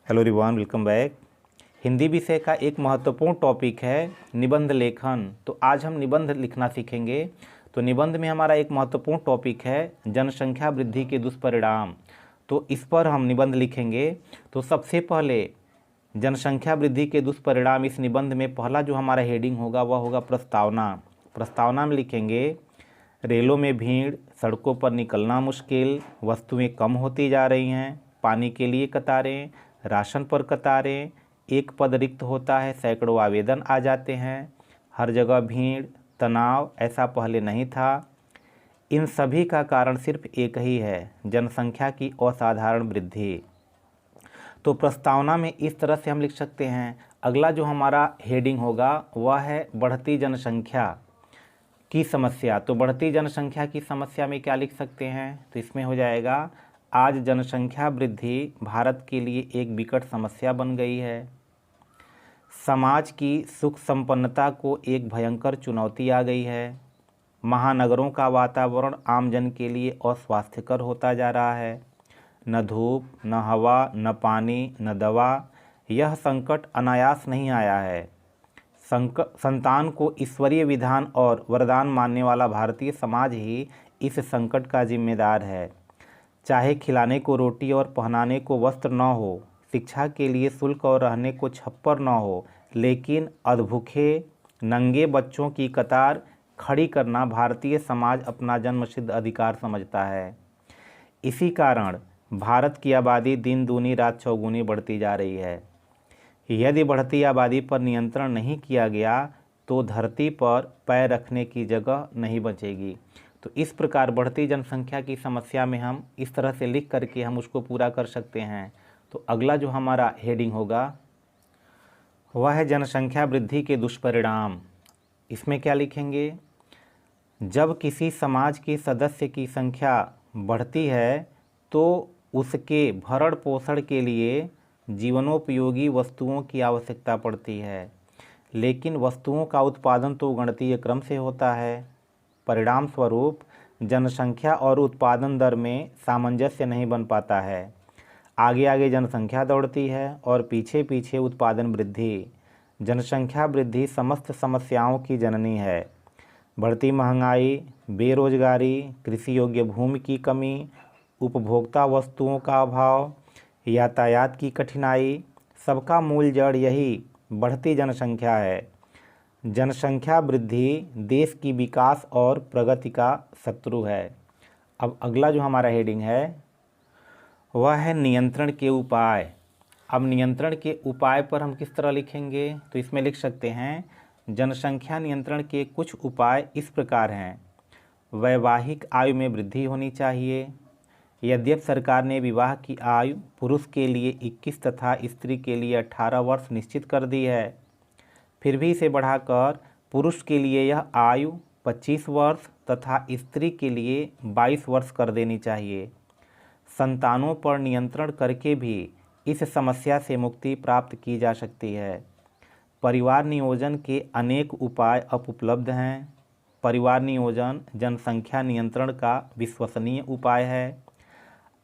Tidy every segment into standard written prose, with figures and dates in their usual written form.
Hello everyone, welcome back. Hindi विषय का एक महत्वपूर्ण टॉपिक है निबंध लेखन। तो आज हम निबंध लिखना सीखेंगे। तो निबंध में हमारा एक महत्वपूर्ण टॉपिक है जनसंख्या वृद्धि के दुष्परिणाम। तो इस पर हम निबंध लिखेंगे। तो सबसे पहले जनसंख्या वृद्धि के दुष्परिणाम, इस निबंध में पहला जो हमारा हेडिंग होगा वह होगा प्रस्तावना। प्रस्तावना में लिखेंगे रेलों में भीड़, सड़कों पर निकलना मुश्किल, वस्तुएं कम होती जा रही हैं, पानी के लिए कतारें, राशन पर कतारें, एक पद रिक्त होता है, सैकड़ों आवेदन आ जाते हैं, हर जगह भीड़, तनाव, ऐसा पहले नहीं था। इन सभी का कारण सिर्फ एक ही है, जनसंख्या की असाधारण वृद्धि। तो प्रस्तावना में इस तरह से हम लिख सकते हैं। अगला जो हमारा हेडिंग होगा वह है बढ़ती जनसंख्या की समस्या। तो बढ़ती जनसंख्या की समस्या में क्या लिख सकते हैं? तो इसमें हो जाएगा आज जनसंख्या वृद्धि भारत के लिए एक विकट समस्या बन गई है। समाज की सुख संपन्नता को एक भयंकर चुनौती आ गई है। महानगरों का वातावरण आमजन के लिए अस्वास्थ्यकर होता जा रहा है। न धूप, न हवा, न पानी, न दवा। यह संकट अनायास नहीं आया है। संतान को ईश्वरीय विधान और वरदान मानने वाला भारतीय समाज ही इस संकट का जिम्मेदार है। चाहे खिलाने को रोटी और पहनाने को वस्त्र न हो, शिक्षा के लिए शुल्क और रहने को छप्पर न हो, लेकिन अधभूखे नंगे बच्चों की कतार खड़ी करना भारतीय समाज अपना जन्मसिद्ध अधिकार समझता है। इसी कारण भारत की आबादी दिन दूनी रात चौगुनी बढ़ती जा रही है। यदि बढ़ती आबादी पर नियंत्रण नहीं किया गया तो धरती पर पैर रखने की जगह नहीं बचेगी। तो इस प्रकार बढ़ती जनसंख्या की समस्या में हम इस तरह से लिख करके हम उसको पूरा कर सकते हैं। तो अगला जो हमारा हेडिंग होगा वह है जनसंख्या वृद्धि के दुष्परिणाम। इसमें क्या लिखेंगे? जब किसी समाज के सदस्य की संख्या बढ़ती है तो उसके भरण पोषण के लिए जीवनोपयोगी वस्तुओं की आवश्यकता पड़ती है, लेकिन वस्तुओं का उत्पादन तो गणितीय क्रम से होता है। परिणाम स्वरूप जनसंख्या और उत्पादन दर में सामंजस्य नहीं बन पाता है। आगे आगे जनसंख्या दौड़ती है और पीछे पीछे उत्पादन वृद्धि। जनसंख्या वृद्धि समस्त समस्याओं की जननी है। बढ़ती महंगाई, बेरोजगारी, कृषि योग्य भूमि की कमी, उपभोक्ता वस्तुओं का अभाव, यातायात की कठिनाई, सबका मूल जड़ यही बढ़ती जनसंख्या है। जनसंख्या वृद्धि देश की विकास और प्रगति का शत्रु है। अब अगला जो हमारा हेडिंग है वह है नियंत्रण के उपाय। अब नियंत्रण के उपाय पर हम किस तरह लिखेंगे? तो इसमें लिख सकते हैं जनसंख्या नियंत्रण के कुछ उपाय इस प्रकार हैं। वैवाहिक आयु में वृद्धि होनी चाहिए। यद्यपि सरकार ने विवाह की आयु पुरुष के लिए 21 तथा स्त्री के लिए 18 वर्ष निश्चित कर दी है, फिर भी इसे बढ़ाकर पुरुष के लिए यह आयु 25 वर्ष तथा स्त्री के लिए 22 वर्ष कर देनी चाहिए। संतानों पर नियंत्रण करके भी इस समस्या से मुक्ति प्राप्त की जा सकती है। परिवार नियोजन के अनेक उपाय अब उपलब्ध हैं। परिवार नियोजन जनसंख्या नियंत्रण का विश्वसनीय उपाय है।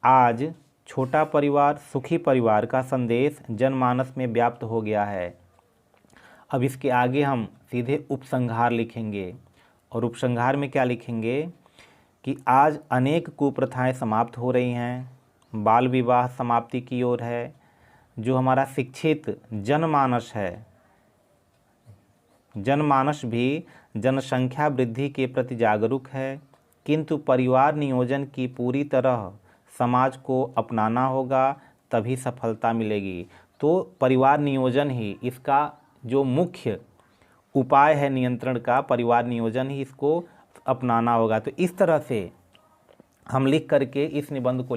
आज छोटा परिवार सुखी परिवार का संदेश जनमानस में व्याप्त हो गया है। अब इसके आगे हम सीधे उपसंहार लिखेंगे और उपसंहार में क्या लिखेंगे कि आज अनेक कुप्रथाएं समाप्त हो रही हैं। बाल विवाह समाप्ति की ओर है। जो हमारा शिक्षित जनमानस है, जनमानस भी जनसंख्या वृद्धि के प्रति जागरूक है, किंतु परिवार नियोजन की पूरी तरह समाज को अपनाना होगा, तभी सफलता मिलेगी। तो परिवार नियोजन ही इसका जो मुख्य उपाय है नियंत्रण का, परिवार नियोजन ही इसको अपनाना होगा। तो इस तरह से हम लिख करके इस निबंध को